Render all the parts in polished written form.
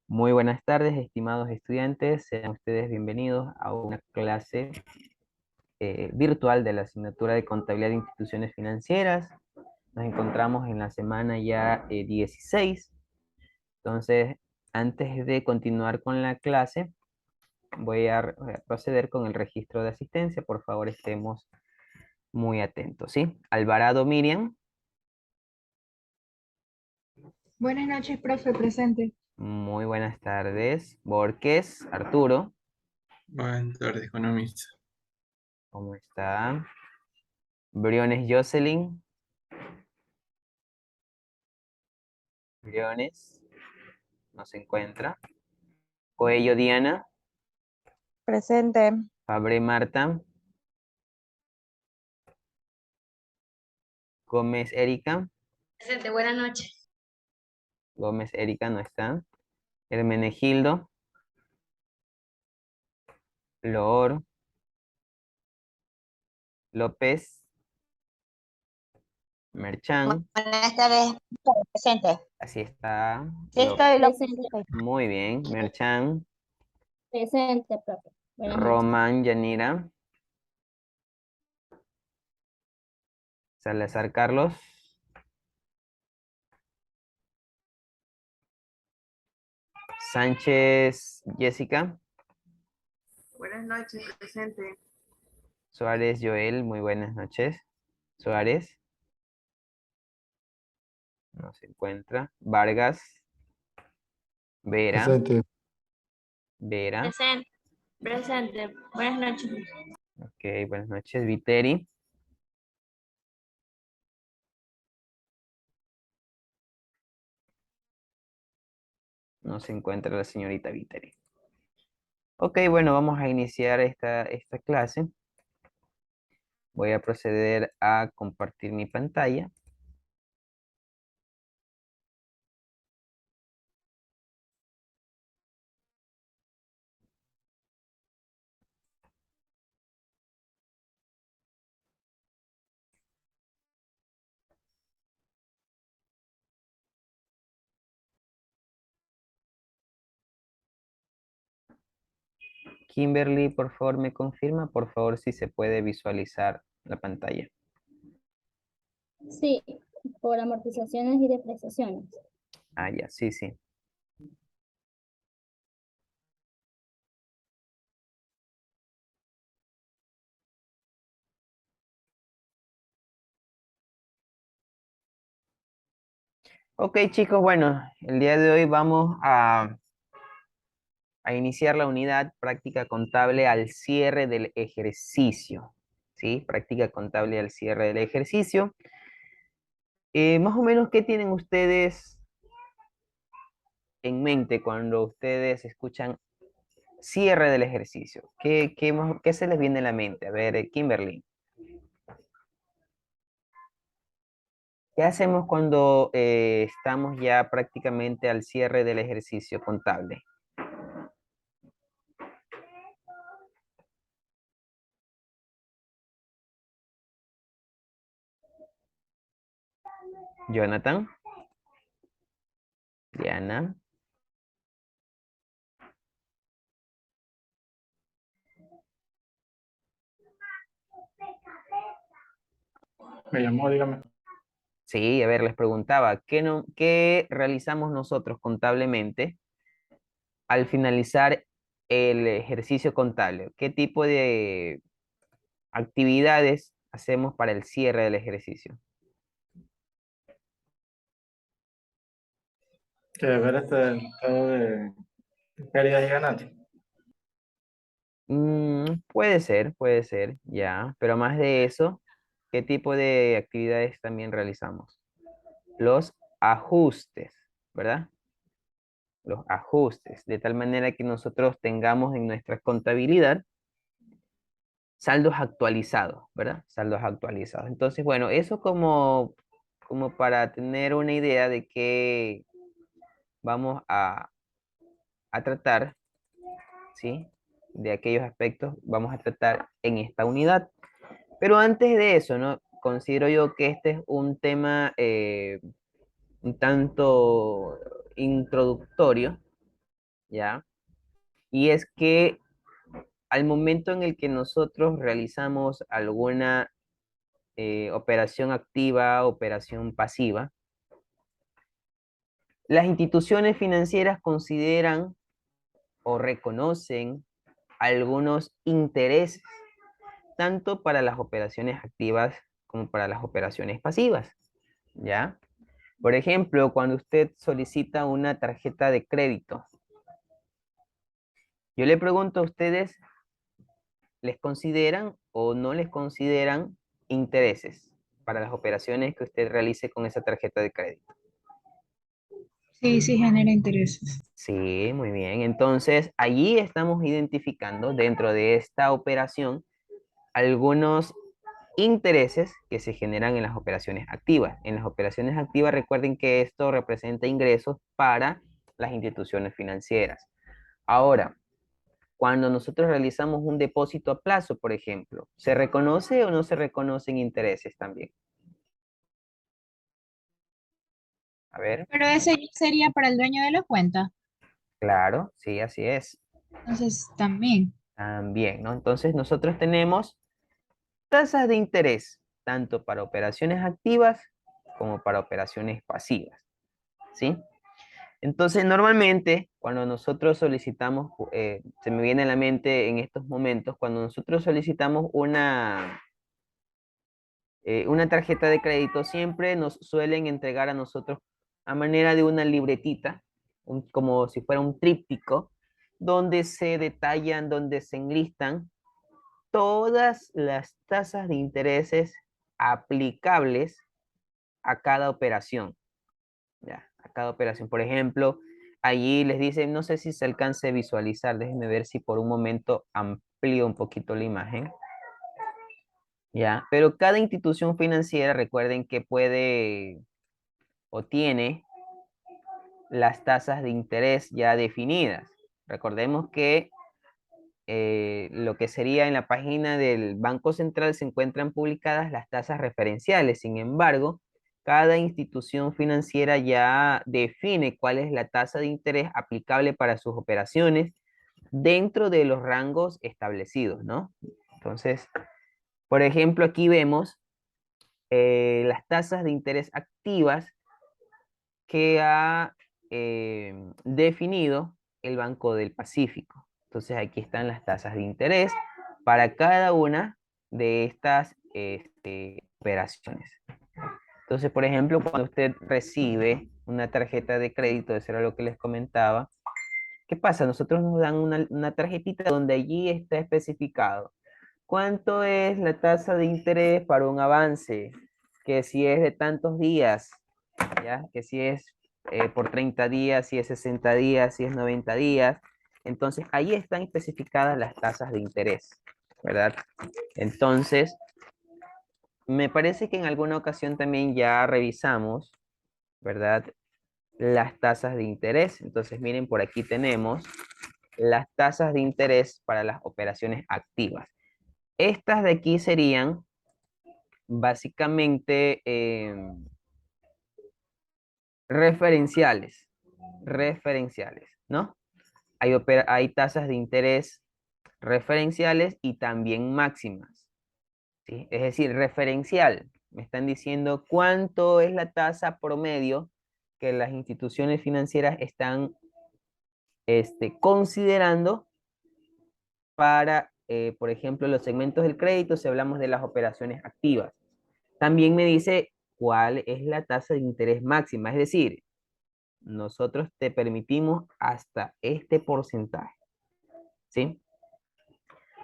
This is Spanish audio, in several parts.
Muy buenas tardes, estimados estudiantes. Sean ustedes bienvenidos a una clase virtual de la asignatura de Contabilidad de Instituciones Financieras. Nos encontramos en la semana ya 16. Entonces, antes de continuar con la clase, voy a proceder con el registro de asistencia. Por favor, estemos muy atentos, ¿sí? Alvarado Miriam, Buenas noches, profe, presente. muy buenas tardes. Borges, Arturo, Buenas tardes, economista. ¿cómo está? Briones Jocelyn, Briones. No se encuentra. Coello Diana, Presente. Fabre Marta, Gómez Erika, Presente, buenas noches. Gómez Erika no está. Hermenegildo, Loor, López, Merchán, Buenas tardes. Presente. así está. Sí, estoy lo Presente, Muy bien. Merchán, presente, profe. Buenas noches. Román Yanira, Salazar Carlos, Sánchez Jessica, Buenas noches, presente. Suárez Joel, muy buenas noches. Suárez, no se encuentra. Vargas, Vera, Presente. Vera, Presente, presente. Buenas noches. ok, buenas noches. Viteri, no se encuentra la señorita Viteri. Ok, bueno, vamos a iniciar esta clase. Voy a proceder a compartir mi pantalla. Kimberly, por favor, me confirma, por favor, si se puede visualizar la pantalla. Sí, por amortizaciones y depreciaciones. Ah, ya, sí, sí. Ok, chicos, bueno, el día de hoy vamos a iniciar la unidad práctica contable al cierre del ejercicio. ¿Sí? Práctica contable al cierre del ejercicio. Más o menos, ¿qué tienen ustedes en mente cuando ustedes escuchan cierre del ejercicio? ¿Qué se les viene a la mente? A ver, Kimberly, ¿qué hacemos cuando estamos ya prácticamente al cierre del ejercicio contable? Jonathan, Diana, Me llamó, dígame. sí, a ver, les preguntaba, ¿qué realizamos nosotros contablemente al finalizar el ejercicio contable? ¿Qué tipo de actividades hacemos para el cierre del ejercicio? Que ver este estado de pérdidas y ganancias. Puede ser, ya, pero más de eso, ¿qué tipo de actividades también realizamos? Los ajustes, ¿verdad? Los ajustes, de tal manera que nosotros tengamos en nuestra contabilidad saldos actualizados, ¿verdad? Saldos actualizados. Entonces, bueno, eso como para tener una idea de qué vamos a tratar, ¿sí? De aquellos aspectos vamos a tratar en esta unidad. Pero antes de eso, ¿no? Considero yo que este es un tema un tanto introductorio, ¿ya? Y es que al momento en el que nosotros realizamos alguna operación activa, operación pasiva, las instituciones financieras consideran o reconocen algunos intereses, tanto para las operaciones activas como para las operaciones pasivas, ¿ya? Por ejemplo, cuando usted solicita una tarjeta de crédito, yo le pregunto a ustedes, ¿les consideran o no les consideran intereses para las operaciones que usted realice con esa tarjeta de crédito? Sí, sí genera intereses. Sí, muy bien. Entonces, allí estamos identificando dentro de esta operación algunos intereses que se generan en las operaciones activas. En las operaciones activas, recuerden que esto representa ingresos para las instituciones financieras. Ahora, cuando nosotros realizamos un depósito a plazo, por ejemplo, ¿se reconoce o no se reconocen intereses también? A ver, Pero ese ya sería para el dueño de la cuenta. claro, sí, así es. Entonces, también. También, ¿no? Entonces nosotros tenemos tasas de interés, tanto para operaciones activas como para operaciones pasivas, ¿sí? Entonces, normalmente, cuando nosotros solicitamos, se me viene a la mente en estos momentos, cuando nosotros solicitamos una tarjeta de crédito, siempre nos suelen entregar a nosotros a manera de una libretita, como si fuera un tríptico, donde se detallan, donde se enlistan todas las tasas de intereses aplicables a cada operación. Ya, a cada operación. Por ejemplo, allí les dicen, no sé si se alcance a visualizar, déjenme ver si por un momento amplío un poquito la imagen. Ya, pero cada institución financiera, recuerden que puede o tiene las tasas de interés ya definidas. Recordemos que lo que sería en la página del Banco Central se encuentran publicadas las tasas referenciales. Sin embargo, cada institución financiera ya define cuál es la tasa de interés aplicable para sus operaciones dentro de los rangos establecidos, ¿no? Entonces, por ejemplo, aquí vemos las tasas de interés activas que ha definido el Banco del Pacífico. Entonces aquí están las tasas de interés para cada una de estas operaciones. Entonces, por ejemplo, cuando usted recibe una tarjeta de crédito, eso era lo que les comentaba, ¿qué pasa? Nosotros nos dan una tarjetita donde allí está especificado cuánto es la tasa de interés para un avance, que si es de tantos días, ¿ya? Que si es por 30 días, si es 60 días, si es 90 días. Entonces, ahí están especificadas las tasas de interés, ¿verdad? Entonces, me parece que en alguna ocasión también ya revisamos, ¿verdad? Las tasas de interés. Entonces, miren, por aquí tenemos las tasas de interés para las operaciones activas. Estas de aquí serían básicamente referenciales, ¿no? Hay tasas de interés referenciales y también máximas, ¿sí? Es decir, referencial, me están diciendo cuánto es la tasa promedio que las instituciones financieras están considerando para, por ejemplo, los segmentos del crédito si hablamos de las operaciones activas. También me dice cuál es la tasa de interés máxima, es decir, nosotros te permitimos hasta este porcentaje, ¿sí?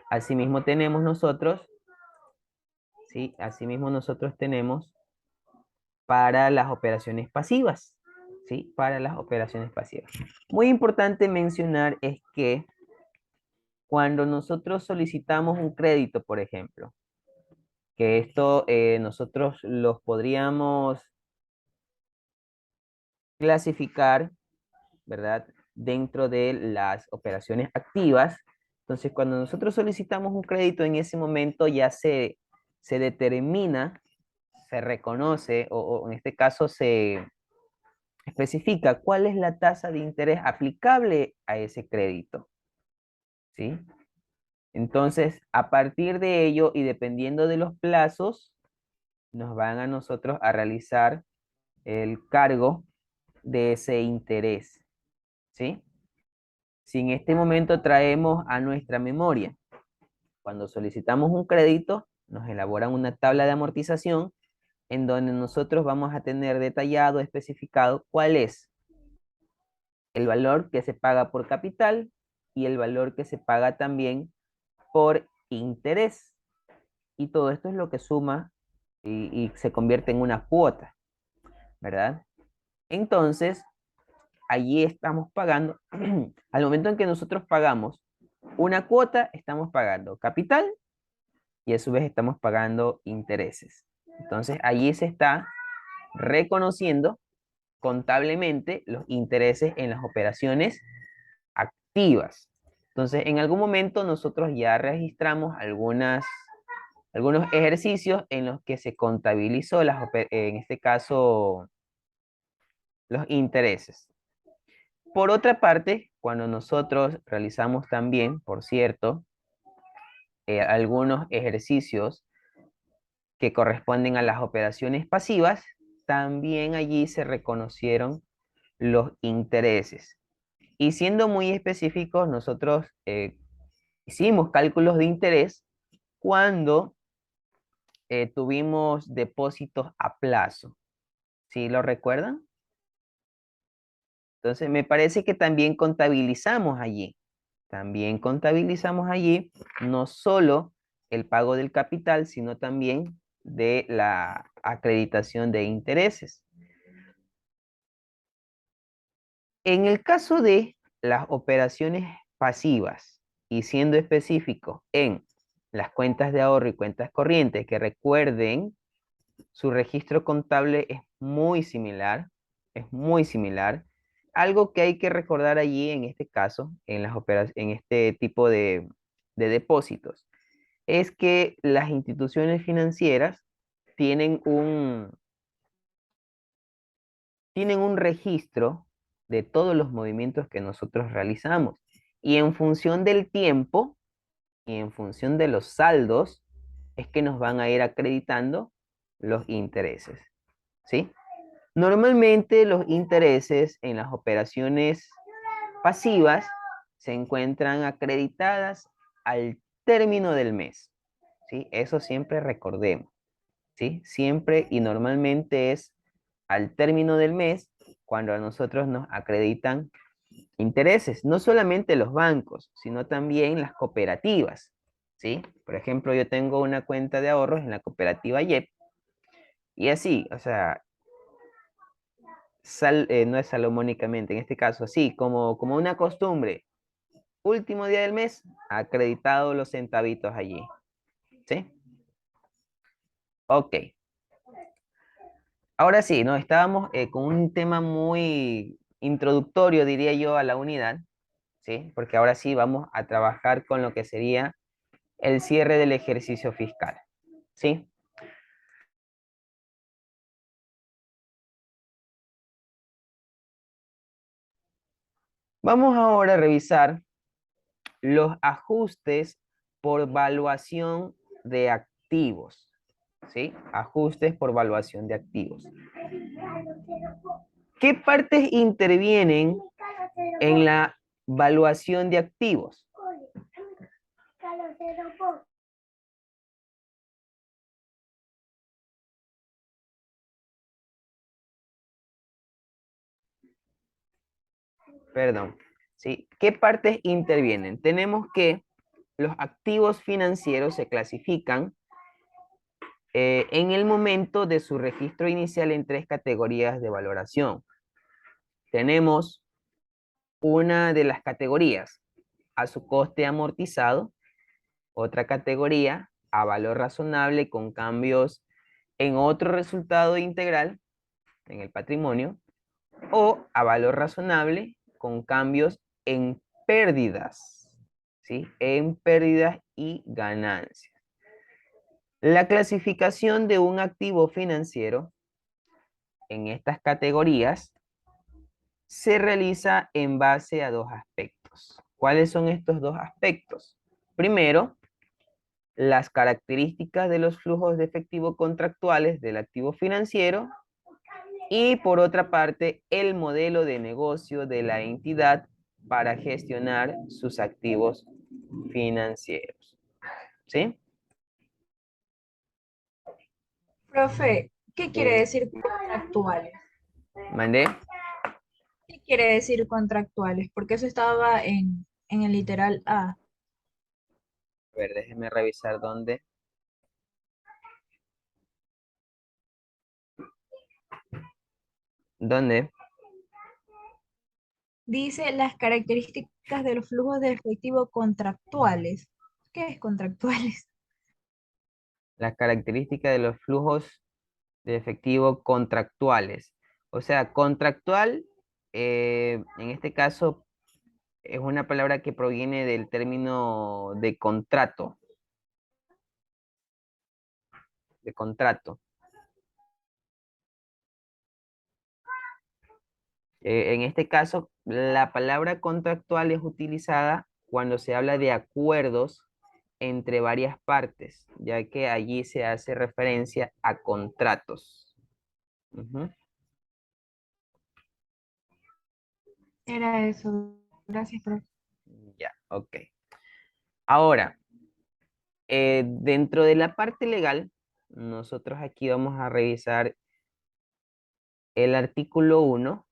Asimismo tenemos nosotros, ¿sí? Asimismo nosotros tenemos para las operaciones pasivas, ¿sí? Para las operaciones pasivas. Muy importante mencionar es que cuando nosotros solicitamos un crédito, por ejemplo, que esto nosotros los podríamos clasificar, ¿verdad? Dentro de las operaciones activas. Entonces, cuando nosotros solicitamos un crédito, en ese momento ya se determina, se reconoce, o en este caso especifica cuál es la tasa de interés aplicable a ese crédito, ¿sí? Entonces, a partir de ello y dependiendo de los plazos, nos van a nosotros a realizar el cargo de ese interés, ¿sí? Si en este momento traemos a nuestra memoria, cuando solicitamos un crédito, nos elaboran una tabla de amortización en donde nosotros vamos a tener detallado, especificado cuál es el valor que se paga por capital y el valor que se paga también por interés. Y todo esto es lo que suma y se convierte en una cuota, ¿verdad? Entonces, allí estamos pagando, al momento en que nosotros pagamos una cuota, estamos pagando capital y a su vez estamos pagando intereses. Entonces, allí se está reconociendo contablemente los intereses en las operaciones activas. Entonces, en algún momento nosotros ya registramos algunos ejercicios en los que se contabilizó, en este caso, los intereses. Por otra parte, cuando nosotros realizamos también, por cierto, algunos ejercicios que corresponden a las operaciones pasivas, también allí se reconocieron los intereses. Y siendo muy específicos, nosotros hicimos cálculos de interés cuando tuvimos depósitos a plazo. ¿Sí lo recuerdan? Entonces, me parece que también contabilizamos allí. También contabilizamos allí no solo el pago del capital, sino también de la acreditación de intereses. En el caso de las operaciones pasivas, y siendo específico en las cuentas de ahorro y cuentas corrientes, que recuerden, su registro contable es muy similar, es muy similar. Algo que hay que recordar allí en este caso, en este tipo de depósitos, es que las instituciones financieras tienen tienen un registro de todos los movimientos que nosotros realizamos. Y en función del tiempo y en función de los saldos, es que nos van a ir acreditando los intereses. ¿Sí? Normalmente los intereses en las operaciones pasivas se encuentran acreditadas al término del mes. ¿Sí? Eso siempre recordemos. ¿Sí? Siempre y normalmente es al término del mes cuando a nosotros nos acreditan intereses, no solamente los bancos, sino también las cooperativas, ¿sí? Por ejemplo, yo tengo una cuenta de ahorros en la cooperativa YEP y así, o sea, no es salomónicamente, en este caso, así, como una costumbre, último día del mes, acreditado los centavitos allí, ¿sí? Ok. Ahora sí, ¿no? Estábamos con un tema muy introductorio, diría yo, a la unidad, ¿sí? Porque ahora sí vamos a trabajar con lo que sería el cierre del ejercicio fiscal, ¿sí? Vamos ahora a revisar los ajustes por valuación de activos, ¿sí? Ajustes por valuación de activos. ¿Qué partes intervienen en la valuación de activos? Perdón, ¿sí? ¿Qué partes intervienen? Tenemos que los activos financieros se clasifican en el momento de su registro inicial en tres categorías de valoración. Tenemos una de las categorías a su coste amortizado, otra categoría a valor razonable con cambios en otro resultado integral en el patrimonio o a valor razonable con cambios en pérdidas, ¿sí? En pérdidas y ganancias. La clasificación de un activo financiero en estas categorías se realiza en base a dos aspectos. ¿Cuáles son estos dos aspectos? Primero, las características de los flujos de efectivo contractuales del activo financiero y por otra parte, el modelo de negocio de la entidad para gestionar sus activos financieros. ¿Sí? Profe, ¿qué quiere decir contractuales? ¿Mandé? ¿Qué quiere decir contractuales? Porque eso estaba en el literal A. A ver, déjenme revisar dónde. ¿Dónde? Dice las características de los flujos de efectivo contractuales. ¿Qué es contractuales? Las características de los flujos de efectivo contractuales. O sea, contractual, en este caso, es una palabra que proviene del término de contrato. De contrato. En este caso, la palabra contractual es utilizada cuando se habla de acuerdos entre varias partes, ya que allí se hace referencia a contratos. Ujú. Era eso. Gracias, profe. Ya, ok. Ahora, dentro de la parte legal, nosotros aquí vamos a revisar el artículo 1,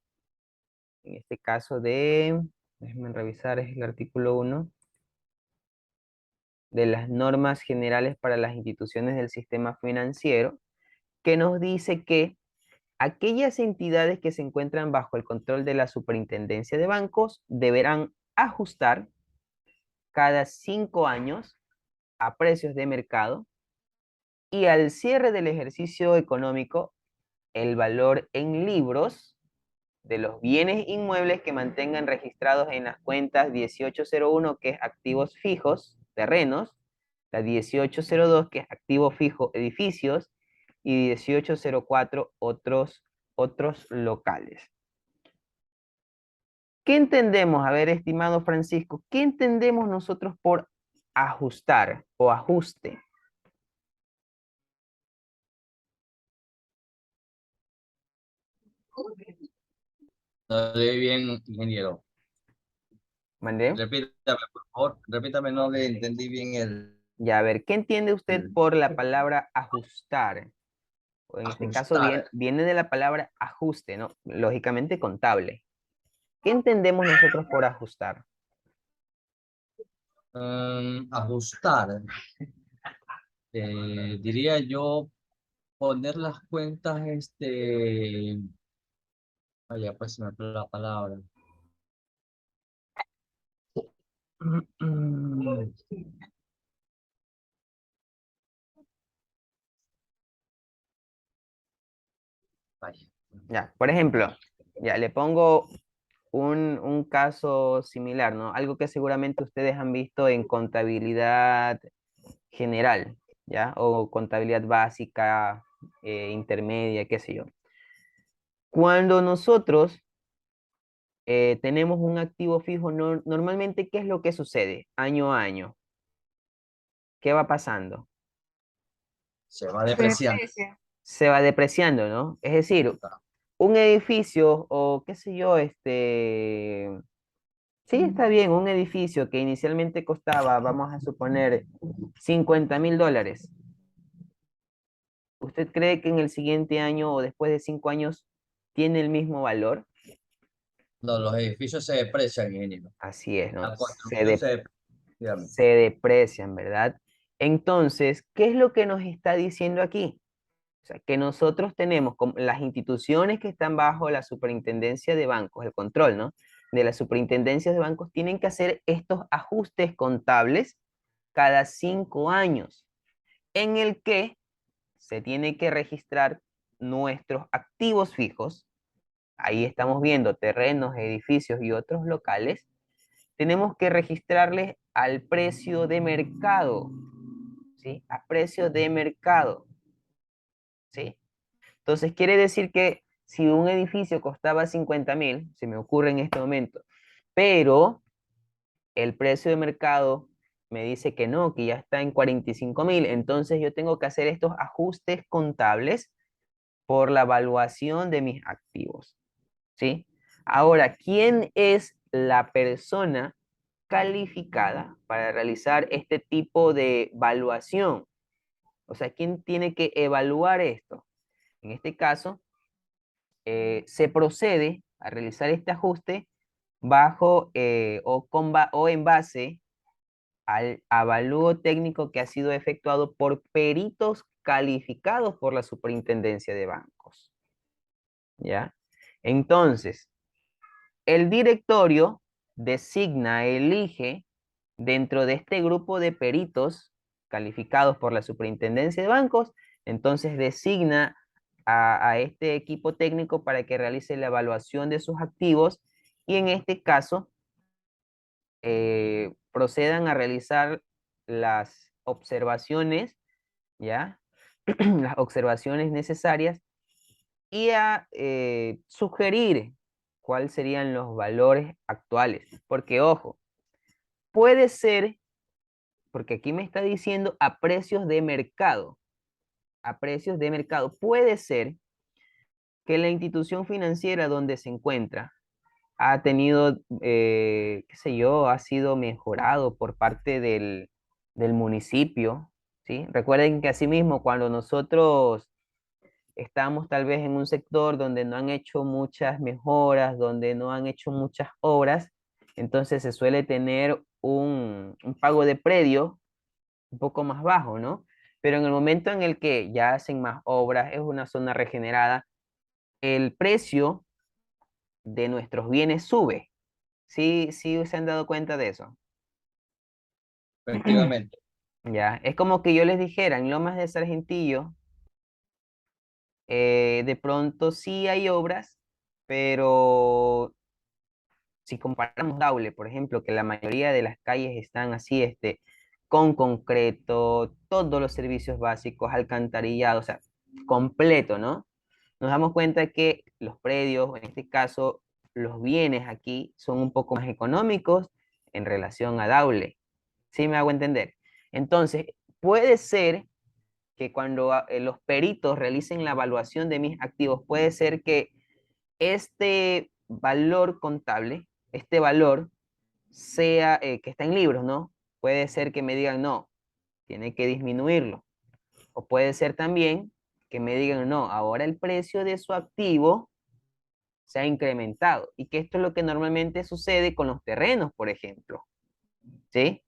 en este caso déjenme revisar, es el artículo 1 de las normas generales para las instituciones del sistema financiero, que nos dice que aquellas entidades que se encuentran bajo el control de la superintendencia de bancos deberán ajustar cada 5 años a precios de mercado y al cierre del ejercicio económico el valor en libros de los bienes inmuebles que mantengan registrados en las cuentas 1801, que es activos fijos, terrenos, la 1802, que es activo fijo, edificios, y 1804, otros locales. ¿Qué entendemos? A ver, estimado Francisco, ¿qué entendemos nosotros por ajustar o ajuste? No leí bien, ingeniero. ¿Mandé? Repítame, por favor. Repítame, no le entendí bien el Ya, a ver, ¿qué entiende usted por la palabra ajustar? O en este caso ajustar. viene de la palabra ajuste, ¿no? Lógicamente contable. ¿Qué entendemos nosotros por ajustar? Ajustar. Diría yo poner las cuentas, vaya, pues se me fue la palabra. Vaya. Ya, por ejemplo, ya le pongo un caso similar, ¿no? Algo que seguramente ustedes han visto en contabilidad general, ¿ya? O contabilidad básica, intermedia, qué sé yo. Cuando nosotros tenemos un activo fijo, normalmente, ¿qué es lo que sucede año a año? ¿Qué va pasando? Se va Se depreciando. deprecia. Se va depreciando, ¿no? Es decir, un edificio o qué sé yo, sí, está bien, un edificio que inicialmente costaba, vamos a suponer, $50,000. ¿Usted cree que en el siguiente año o después de 5 años tiene el mismo valor? No, los edificios se deprecian, ingeniero. Así es, ¿no? La construcción se deprecia. Dígame. Se deprecian, ¿verdad? Entonces, ¿qué es lo que nos está diciendo aquí? O sea, que nosotros tenemos como las instituciones que están bajo la superintendencia de bancos, el control, ¿no? De las superintendencias de bancos tienen que hacer estos ajustes contables cada 5 años, en el que se tiene que registrar nuestros activos fijos. Ahí estamos viendo terrenos, edificios y otros locales. Tenemos que registrarles al precio de mercado, ¿sí? A precio de mercado, ¿sí? Entonces quiere decir que si un edificio costaba 50.000, se me ocurre en este momento, pero el precio de mercado me dice que no, que ya está en 45.000, entonces yo tengo que hacer estos ajustes contables por la evaluación de mis activos, ¿sí? Ahora, ¿quién es la persona calificada para realizar este tipo de evaluación? O sea, ¿quién tiene que evaluar esto? En este caso, se procede a realizar este ajuste bajo o en base al avalúo técnico que ha sido efectuado por peritos calificados por la Superintendencia de Bancos. ¿Ya? Entonces, el directorio designa, elige dentro de este grupo de peritos calificados por la Superintendencia de Bancos, entonces designa a este equipo técnico para que realice la evaluación de sus activos y en este caso procedan a realizar las observaciones, ¿ya? Las observaciones necesarias y a sugerir cuáles serían los valores actuales. Porque, ojo, puede ser, porque aquí me está diciendo a precios de mercado, puede ser que la institución financiera donde se encuentra ha tenido, qué sé yo, ha sido mejorado por parte del municipio, ¿sí? Recuerden que asimismo, cuando nosotros estamos tal vez en un sector donde no han hecho muchas mejoras, donde no han hecho muchas obras, entonces se suele tener un pago de predio un poco más bajo, ¿no? Pero en el momento en el que ya hacen más obras, es una zona regenerada, el precio de nuestros bienes sube. Sí, sí se han dado cuenta de eso. Efectivamente. Ya, es como que yo les dijera, en Lomas de Sargentillo, de pronto sí hay obras, pero si comparamos Daule, por ejemplo, que la mayoría de las calles están así, con concreto, todos los servicios básicos, alcantarillado, o sea, completo, ¿no? Nos damos cuenta que los predios, en este caso, los bienes aquí son un poco más económicos en relación a Daule. ¿Sí me hago entender? Entonces, puede ser que cuando los peritos realicen la evaluación de mis activos, puede ser que este valor contable, este valor sea que está en libros, ¿no? Puede ser que me digan, no, tiene que disminuirlo. O puede ser también que me digan, no, ahora el precio de su activo se ha incrementado. Y que esto es lo que normalmente sucede con los terrenos, por ejemplo. ¿Sí?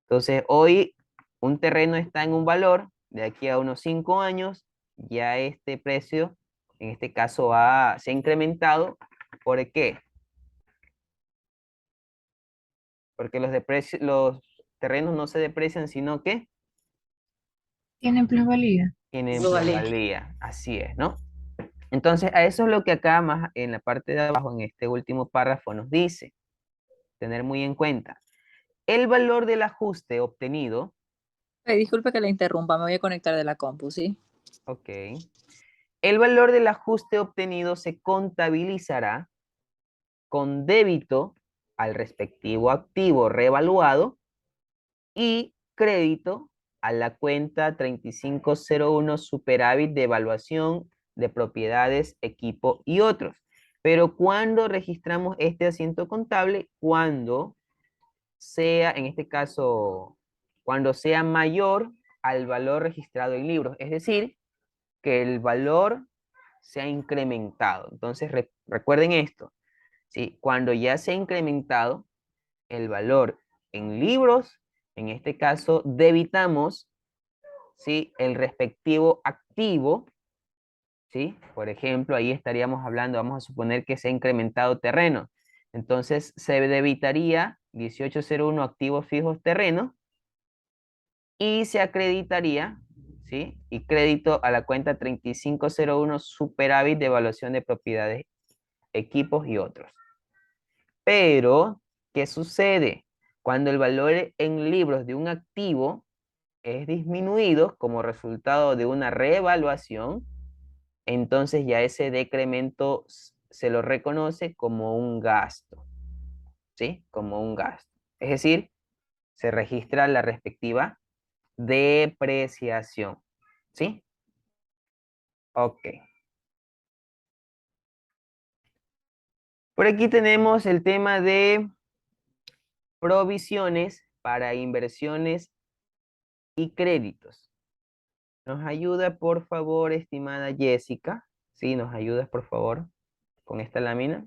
Entonces, hoy un terreno está en un valor, de aquí a unos 5 años, ya este precio, en este caso, se ha incrementado. ¿Por qué? Porque los terrenos no se deprecian, sino que Tienen plusvalía. tienen plusvalía. Así es, ¿no? Entonces, a eso es lo que acá más en la parte de abajo, en este último párrafo, nos dice. Tener muy en cuenta. El valor del ajuste obtenido, Ay, disculpe que la interrumpa, me voy a conectar de la compu, ¿sí? ok. El valor del ajuste obtenido se contabilizará con débito al respectivo activo revaluado y crédito a la cuenta 3501 superávit de evaluación de propiedades, equipo y otros. Pero cuando registramos este asiento contable, cuando sea, en este caso, cuando sea mayor al valor registrado en libros, es decir, que el valor se ha incrementado. Entonces, recuerden esto, ¿sí? Cuando ya se ha incrementado el valor en libros, en este caso, debitamos, ¿sí? El respectivo activo, ¿sí? Por ejemplo, ahí estaríamos hablando, vamos a suponer que se ha incrementado terreno. Entonces, se debitaría 1801 activos fijos terreno y se acreditaría, ¿sí? Y crédito a la cuenta 3501 superávit de evaluación de propiedades, equipos y otros. Pero, ¿qué sucede? Cuando el valor en libros de un activo es disminuido como resultado de una reevaluación, entonces ya ese decremento se lo reconoce como un gasto, ¿sí? Como un gasto. Es decir, se registra la respectiva depreciación, ¿sí? Ok. Por aquí tenemos el tema de provisiones para inversiones y créditos. ¿Nos ayuda, por favor, estimada Jessica? Sí, nos ayudas, por favor, con esta lámina.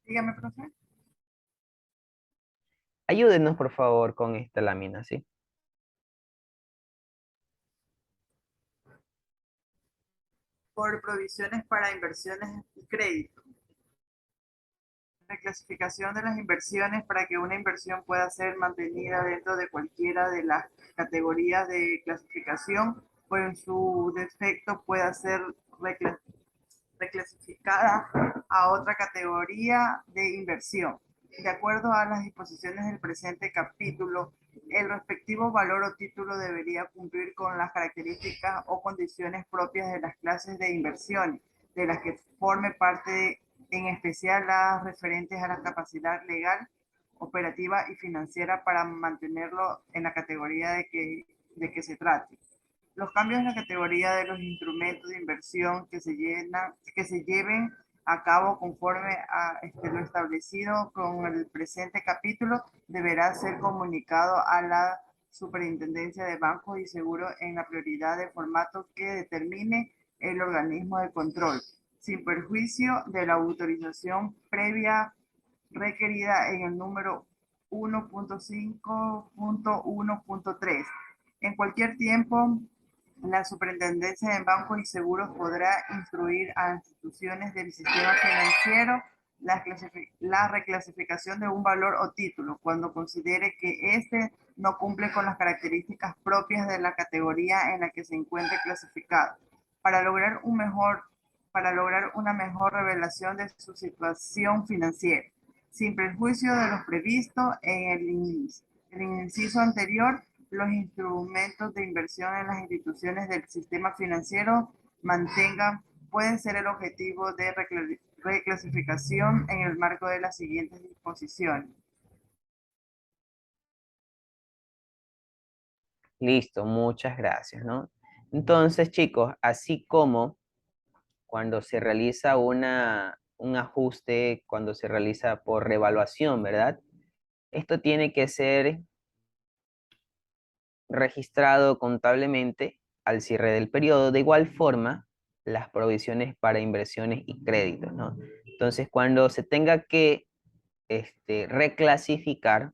Dígame, profe. Ayúdenos, por favor, con esta lámina, ¿sí? Por provisiones para inversiones y crédito. Reclasificación de las inversiones para que una inversión pueda ser mantenida dentro de cualquiera de las categorías de clasificación o en su defecto pueda ser reclasificada a otra categoría de inversión. De acuerdo a las disposiciones del presente capítulo, el respectivo valor o título debería cumplir con las características o condiciones propias de las clases de inversiones, de las que forme parte, en especial las referentes a la capacidad legal, operativa y financiera para mantenerlo en la categoría de que se trate. Los cambios en la categoría de los instrumentos de inversión que se lleven a cabo conforme a lo establecido con el presente capítulo deberá ser comunicado a la Superintendencia de Bancos y Seguros en la prioridad de formato que determine el organismo de control, sin perjuicio de la autorización previa requerida en el número 1.5.1.3. En cualquier tiempo, la Superintendencia de Bancos y Seguros podrá instruir a instituciones del sistema financiero la reclasificación de un valor o título cuando considere que éste no cumple con las características propias de la categoría en la que se encuentre clasificado. Para lograr una mejor revelación de su situación financiera, sin perjuicio de lo previsto en el inciso anterior, los instrumentos de inversión en las instituciones del sistema financiero pueden ser el objetivo de reclasificación en el marco de las siguientes disposiciones. Listo, muchas gracias, ¿no? Entonces, chicos, así como cuando se realiza un ajuste, cuando se realiza por revaluación, ¿verdad? Esto tiene que ser registrado contablemente al cierre del periodo. De igual forma, las provisiones para inversiones y créditos, ¿no? Entonces, cuando se tenga que reclasificar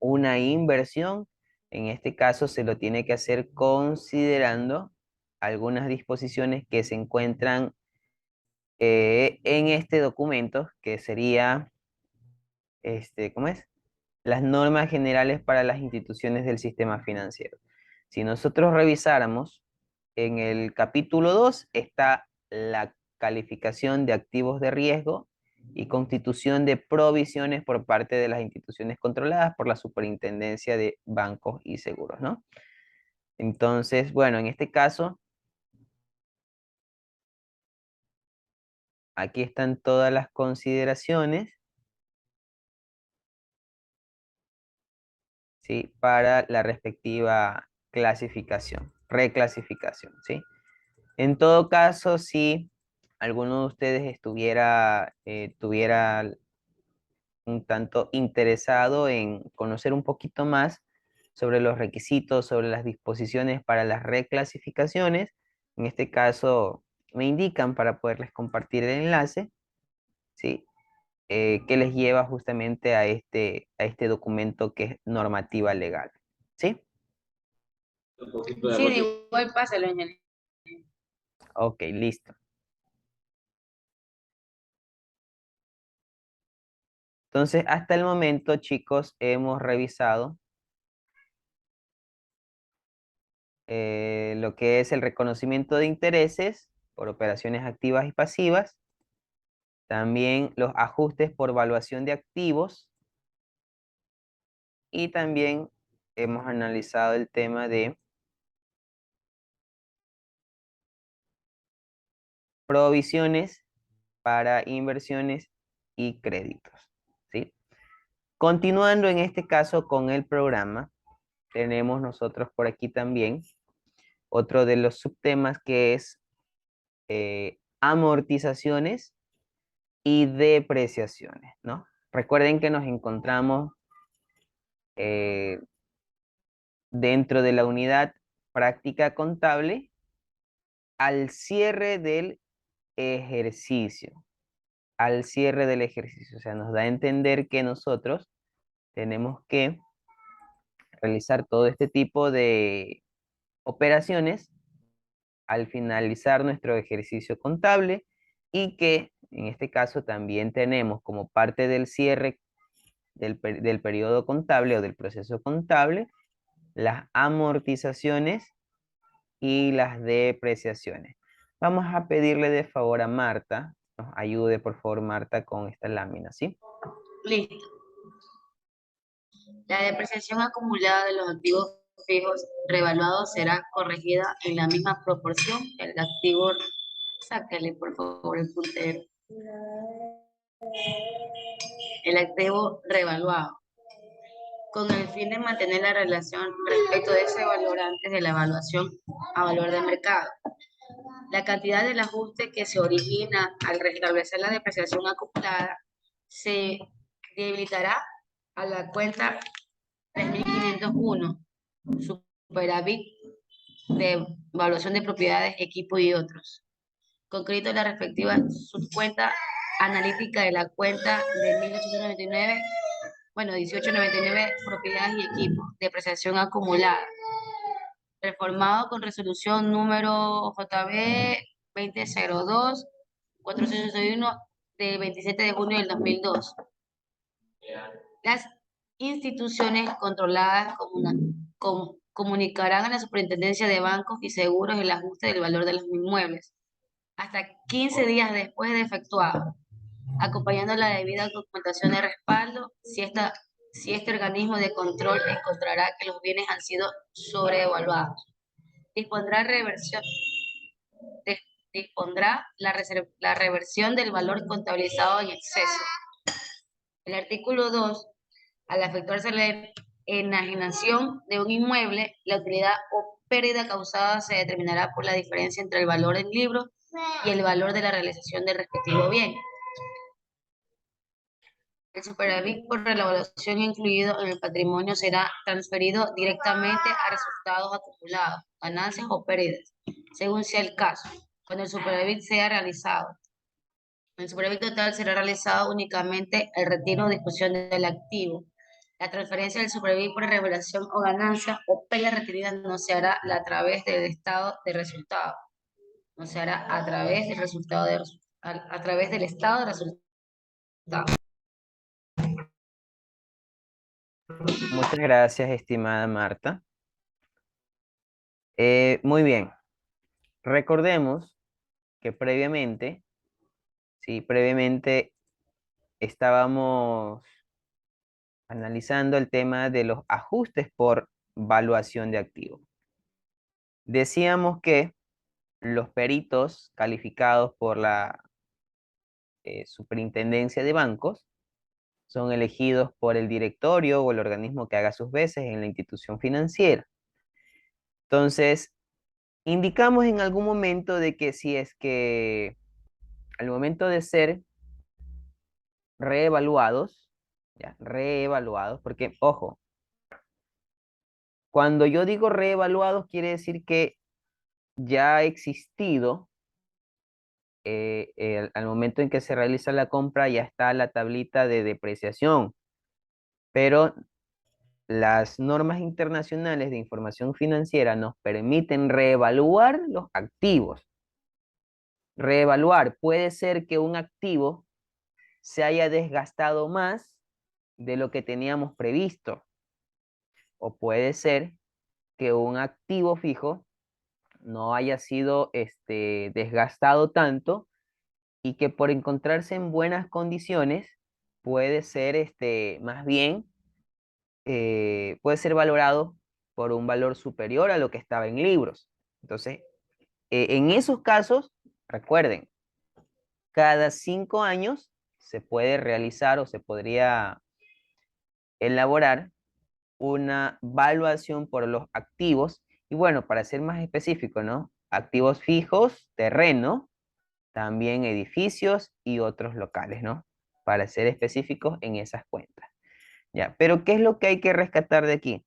una inversión, en este caso se lo tiene que hacer considerando algunas disposiciones que se encuentran en este documento, que sería, ¿cómo es? Las normas generales para las instituciones del sistema financiero. Si nosotros revisáramos, en el capítulo 2 está la calificación de activos de riesgo y constitución de provisiones por parte de las instituciones controladas por la Superintendencia de Bancos y Seguros, ¿no? Entonces, bueno, en este caso, aquí están todas las consideraciones, ¿sí? Para la respectiva clasificación, reclasificación, ¿sí? En todo caso, si alguno de ustedes tuviera un tanto interesado en conocer un poquito más sobre los requisitos, sobre las disposiciones para las reclasificaciones, en este caso me indican para poderles compartir el enlace, ¿sí? Que les lleva justamente a este documento que es normativa legal, ¿sí? Sí, de igual pásalo en el... Ok, listo. Entonces, hasta el momento, chicos, hemos revisado lo que es el reconocimiento de intereses por operaciones activas y pasivas, también los ajustes por evaluación de activos, y también hemos analizado el tema de provisiones para inversiones y créditos, ¿sí? Continuando en este caso con el programa, tenemos nosotros por aquí también otro de los subtemas que es amortizaciones y depreciaciones, ¿no? Recuerden que nos encontramos dentro de la unidad práctica contable al cierre del ejercicio, al cierre del ejercicio. O sea, nos da a entender que nosotros tenemos que realizar todo este tipo de operaciones al finalizar nuestro ejercicio contable y que en este caso también tenemos como parte del cierre del periodo contable o del proceso contable las amortizaciones y las depreciaciones. Vamos a pedirle de favor a Marta, nos ayude por favor Marta con esta lámina, ¿sí? Listo. La depreciación acumulada de los activos fijos revaluados será corregida en la misma proporción que el activo. Sácale, por favor, el puntero. El activo revaluado, con el fin de mantener la relación respecto de ese valor antes de la evaluación a valor de mercado. La cantidad del ajuste que se origina al restablecer la depreciación acumulada se debilitará a la cuenta 3501, superávit de evaluación de propiedades, equipo y otros. Concreto la respectiva subcuenta analítica de la cuenta de 1899, 1899, propiedades y equipos, depreciación acumulada, reformado con resolución número JB 2002-461 del 27 de junio del 2002. Las instituciones controladas comunicarán a la Superintendencia de Bancos y Seguros el ajuste del valor de los inmuebles hasta 15 días después de efectuado, acompañando la debida documentación de respaldo. Si este organismo de control encontrará que los bienes han sido sobreevaluados, dispondrá la reversión del valor contabilizado en exceso. El artículo 2, al efectuarse la enajenación de un inmueble, la utilidad o pérdida causada se determinará por la diferencia entre el valor en libro y el valor de la realización del respectivo bien. El superávit por revaluación incluido en el patrimonio será transferido directamente a resultados acumulados, ganancias o pérdidas, según sea el caso, cuando el superávit sea realizado. El superávit total será realizado únicamente el retiro o disposición del activo. La transferencia del superávit por revelación o ganancia o pérdida requerida no se hará a través del estado de resultado. No se hará a través del resultado a través del estado de resultado. Muchas gracias, estimada Marta. Muy bien. Recordemos que previamente, sí, previamente estábamos analizando el tema de los ajustes por valuación de activos. Decíamos que los peritos calificados por la Superintendencia de Bancos son elegidos por el directorio o el organismo que haga sus veces en la institución financiera. Entonces, indicamos en algún momento de que si es que al momento de ser reevaluados, ya, reevaluados, porque, ojo, cuando yo digo reevaluados quiere decir que ya ha existido, al momento en que se realiza la compra ya está la tablita de depreciación, pero las normas internacionales de información financiera nos permiten reevaluar los activos. Reevaluar puede ser que un activo se haya desgastado más de lo que teníamos previsto, o puede ser que un activo fijo no haya sido desgastado tanto y que por encontrarse en buenas condiciones puede ser más bien puede ser valorado por un valor superior a lo que estaba en libros. Entonces, en esos casos, recuerden, cada 5 años se puede realizar o se podría elaborar una valuación por los activos. Y bueno, para ser más específico, ¿no? Activos fijos, terreno, también edificios y otros locales, ¿no? Para ser específicos en esas cuentas. Ya, pero ¿qué es lo que hay que rescatar de aquí?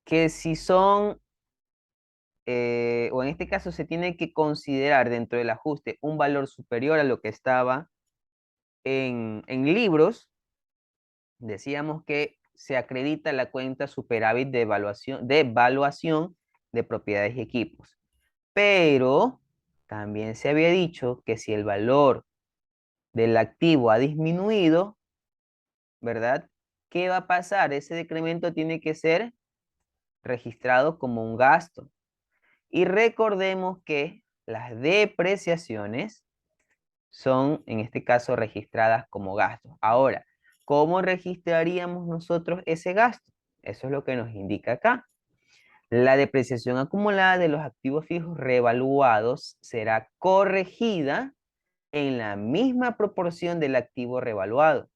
Que si son, o en este caso se tiene que considerar dentro del ajuste un valor superior a lo que estaba en libros, decíamos que se acredita la cuenta superávit de evaluación de propiedades y equipos. Pero también se había dicho que si el valor del activo ha disminuido, ¿verdad? ¿Qué va a pasar? Ese decremento tiene que ser registrado como un gasto. Y recordemos que las depreciaciones son, en este caso, registradas como gastos. Ahora, ¿cómo registraríamos nosotros ese gasto? Eso es lo que nos indica acá. La depreciación acumulada de los activos fijos revaluados será corregida en la misma proporción del activo revaluado,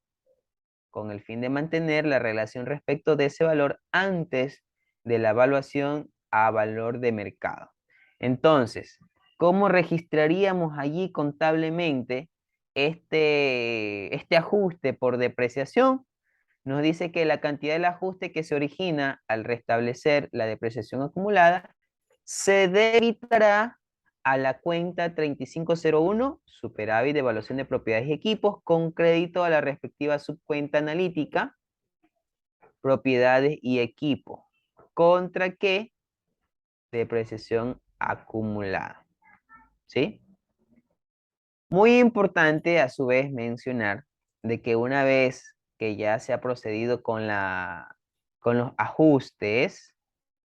con el fin de mantener la relación respecto de ese valor antes de la evaluación a valor de mercado. Entonces, ¿cómo registraríamos allí contablemente este ajuste por depreciación? Nos dice que la cantidad del ajuste que se origina al restablecer la depreciación acumulada se debitará a la cuenta 3501, superávit de evaluación de propiedades y equipos, con crédito a la respectiva subcuenta analítica, propiedades y equipo. ¿Contra qué? Depreciación acumulada. ¿Sí? Muy importante a su vez mencionar de que una vez que ya se ha procedido con los ajustes,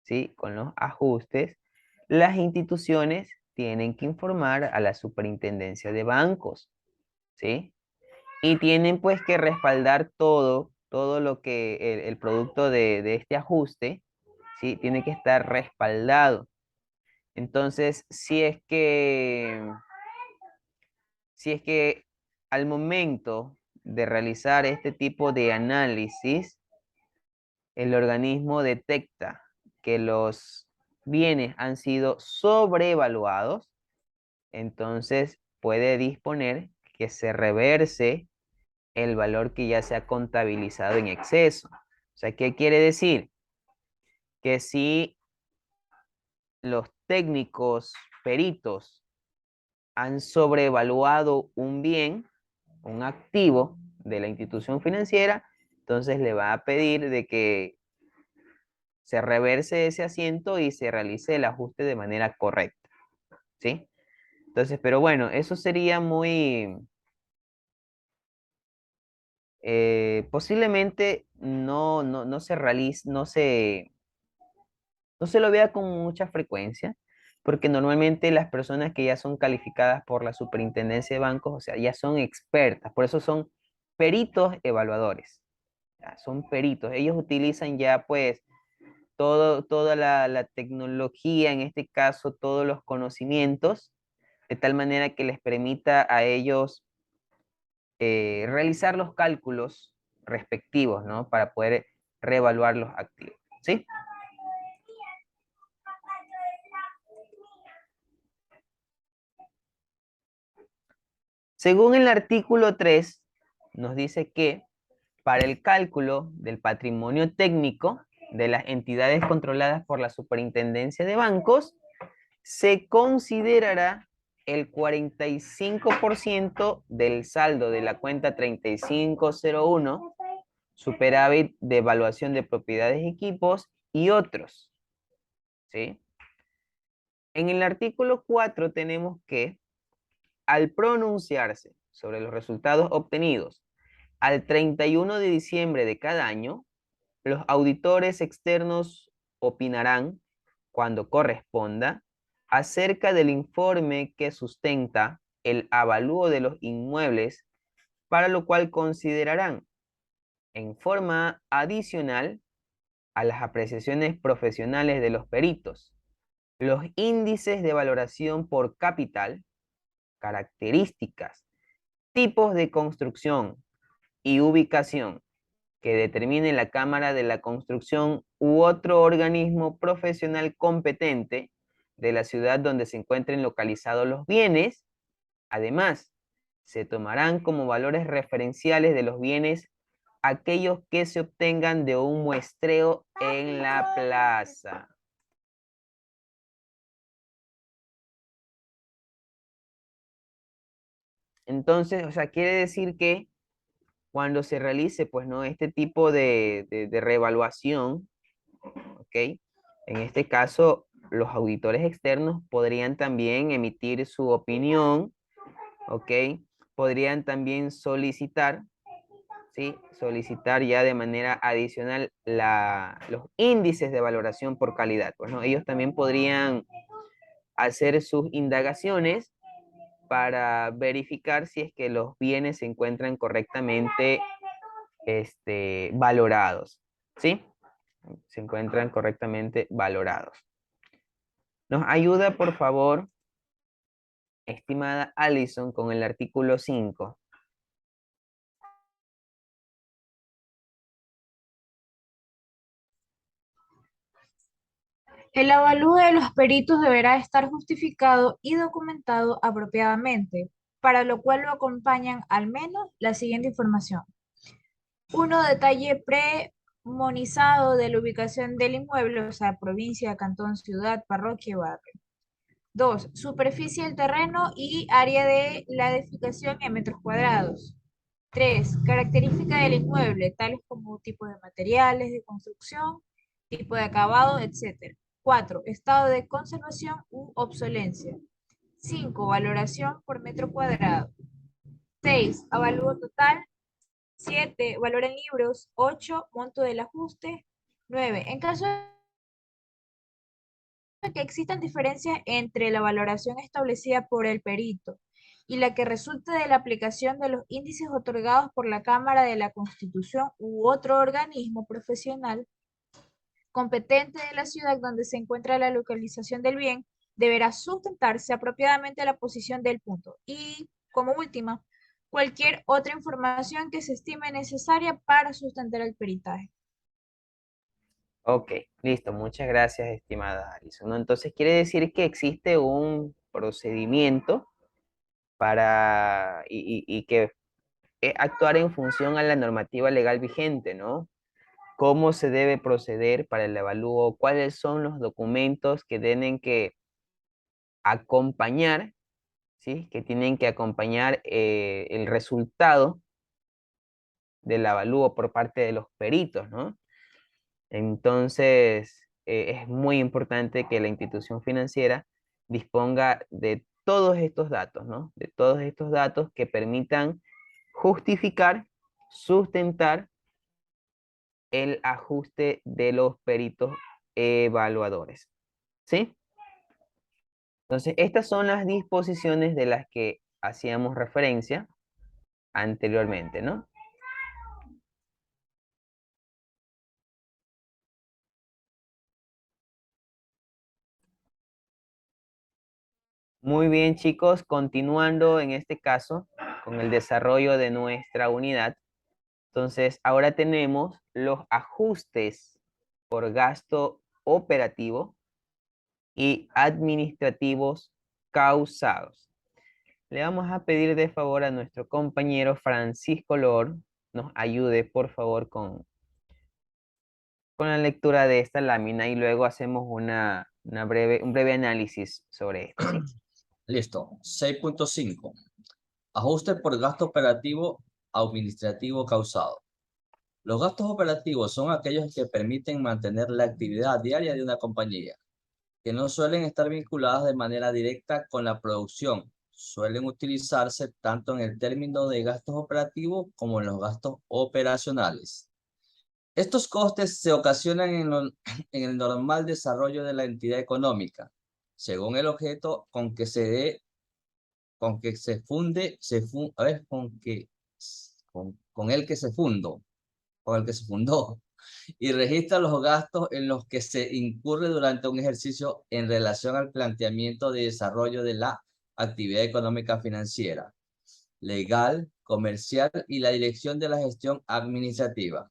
¿sí? Con los ajustes, las instituciones tienen que informar a la superintendencia de bancos, ¿sí? Y tienen pues que respaldar todo lo que el producto de este ajuste, ¿sí? Tiene que estar respaldado. Entonces, si es que al momento de realizar este tipo de análisis, el organismo detecta que los bienes han sido sobrevaluados, entonces puede disponer que se reverse el valor que ya se ha contabilizado en exceso. O sea, ¿qué quiere decir? Que si los técnicos peritos han sobrevaluado un bien, un activo de la institución financiera, entonces le va a pedir de que se reverse ese asiento y se realice el ajuste de manera correcta, ¿sí? Entonces, pero bueno, eso sería muy, posiblemente no se realice, no se lo vea con mucha frecuencia, porque normalmente las personas que ya son calificadas por la superintendencia de bancos, o sea, ya son expertas, por eso son peritos evaluadores, ya, son peritos. Ellos utilizan ya pues toda la tecnología, en este caso todos los conocimientos, de tal manera que les permita a ellos realizar los cálculos respectivos, ¿no? Para poder reevaluar los activos, ¿sí? Según el artículo 3, nos dice que para el cálculo del patrimonio técnico de las entidades controladas por la Superintendencia de Bancos, se considerará el 45% del saldo de la cuenta 3501, superávit de evaluación de propiedades y equipos y otros, ¿sí? En el artículo 4 tenemos que, al pronunciarse sobre los resultados obtenidos al 31 de diciembre de cada año, los auditores externos opinarán, cuando corresponda, acerca del informe que sustenta el avalúo de los inmuebles, para lo cual considerarán en forma adicional a las apreciaciones profesionales de los peritos, los índices de valoración por capital, características, tipos de construcción y ubicación que determine la Cámara de la Construcción u otro organismo profesional competente de la ciudad donde se encuentren localizados los bienes. Además, se tomarán como valores referenciales de los bienes aquellos que se obtengan de un muestreo en la plaza. Entonces, o sea, quiere decir que cuando se realice, pues, ¿no? Este tipo de reevaluación, ¿ok? En este caso, los auditores externos podrían también emitir su opinión, ¿ok? Podrían también solicitar, ¿sí? Solicitar ya de manera adicional los índices de valoración por calidad. Pues, ¿no? Ellos también podrían hacer sus indagaciones para verificar si es que los bienes se encuentran correctamente valorados, ¿sí? Se encuentran correctamente valorados. Nos ayuda, por favor, estimada Alison, con el artículo 5. El avalúo de los peritos deberá estar justificado y documentado apropiadamente, para lo cual lo acompañan al menos la siguiente información. 1. Detalle premonizado de la ubicación del inmueble, o sea, provincia, cantón, ciudad, parroquia y barrio. 2. Superficie del terreno y área de la edificación en metros cuadrados. 3. Característica del inmueble, tales como tipo de materiales de construcción, tipo de acabado, etc. 4. Estado de conservación u obsolencia. 5. Valoración por metro cuadrado. 6. Avalúo total. 7. Valor en libros. 8. Monto del ajuste. 9. En caso de que existan diferencias entre la valoración establecida por el perito y la que resulte de la aplicación de los índices otorgados por la Cámara de la Constitución u otro organismo profesional competente de la ciudad donde se encuentra la localización del bien, deberá sustentarse apropiadamente la posición del punto. Y, como última, cualquier otra información que se estime necesaria para sustentar el peritaje. Ok, listo. Muchas gracias, estimada Alison, ¿no? Entonces, quiere decir que existe un procedimiento para y que actuar en función a la normativa legal vigente, ¿no? Cómo se debe proceder para el evalúo, cuáles son los documentos que tienen que acompañar, ¿sí? Que tienen que acompañar el resultado del avalúo por parte de los peritos, ¿no? Entonces, es muy importante que la institución financiera disponga de todos estos datos, ¿no? De todos estos datos que permitan justificar, sustentar el ajuste de los peritos evaluadores, ¿sí? Entonces, estas son las disposiciones de las que hacíamos referencia anteriormente, ¿no? Muy bien, chicos, continuando en este caso con el desarrollo de nuestra unidad. Entonces, ahora tenemos los ajustes por gasto operativo y administrativos causados. Le vamos a pedir de favor a nuestro compañero Francisco Lor nos ayude, por favor, con la lectura de esta lámina y luego hacemos un breve análisis sobre esto, ¿sí? Listo. 6.5. Ajuste por gasto operativo administrativo causado. Los gastos operativos son aquellos que permiten mantener la actividad diaria de una compañía, que no suelen estar vinculadas de manera directa con la producción. Suelen utilizarse tanto en el término de gastos operativos como en los gastos operacionales. Estos costes se ocasionan en el normal desarrollo de la entidad económica, según el objeto con que con el que se fundó. con el que se fundó, y registra los gastos en los que se incurre durante un ejercicio en relación al planteamiento de desarrollo de la actividad económica financiera, legal, comercial y la dirección de la gestión administrativa.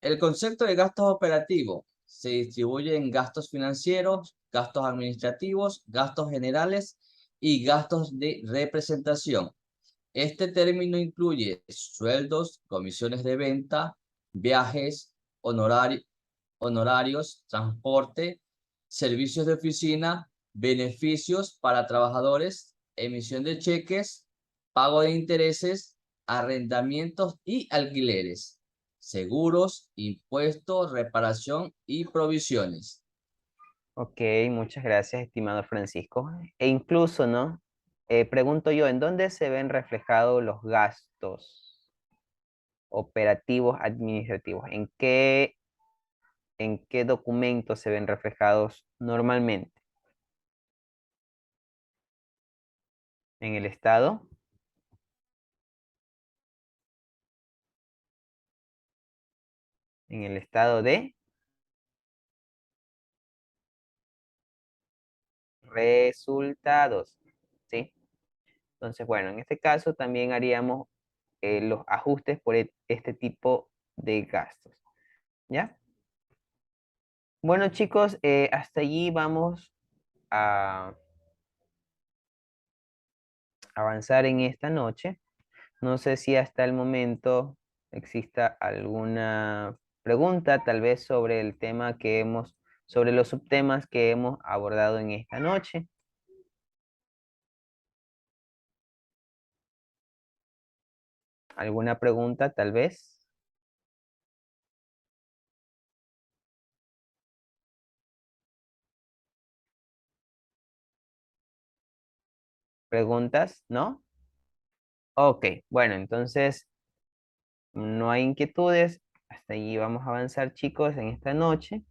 El concepto de gastos operativos se distribuye en gastos financieros, gastos administrativos, gastos generales y gastos de representación. Este término incluye sueldos, comisiones de venta, viajes, honorarios, transporte, servicios de oficina, beneficios para trabajadores, emisión de cheques, pago de intereses, arrendamientos y alquileres, seguros, impuestos, reparación y provisiones. Ok, muchas gracias, estimado Francisco. E incluso, ¿no? Pregunto yo, ¿en dónde se ven reflejados los gastos operativos administrativos? En qué documentos se ven reflejados normalmente? ¿En el estado? ¿En el estado de resultados? ¿Sí? Entonces, bueno, en este caso también haríamos los ajustes por este tipo de gastos. ¿Ya? Bueno, chicos, hasta allí vamos a avanzar en esta noche. No sé si hasta el momento exista alguna pregunta, tal vez sobre el tema sobre los subtemas que hemos abordado en esta noche. ¿Alguna pregunta, tal vez? ¿Preguntas? ¿No? Ok, bueno, entonces no hay inquietudes. Hasta allí vamos a avanzar, chicos, en esta noche.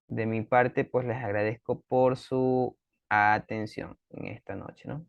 De mi parte, pues les agradezco por su atención en esta noche, ¿no?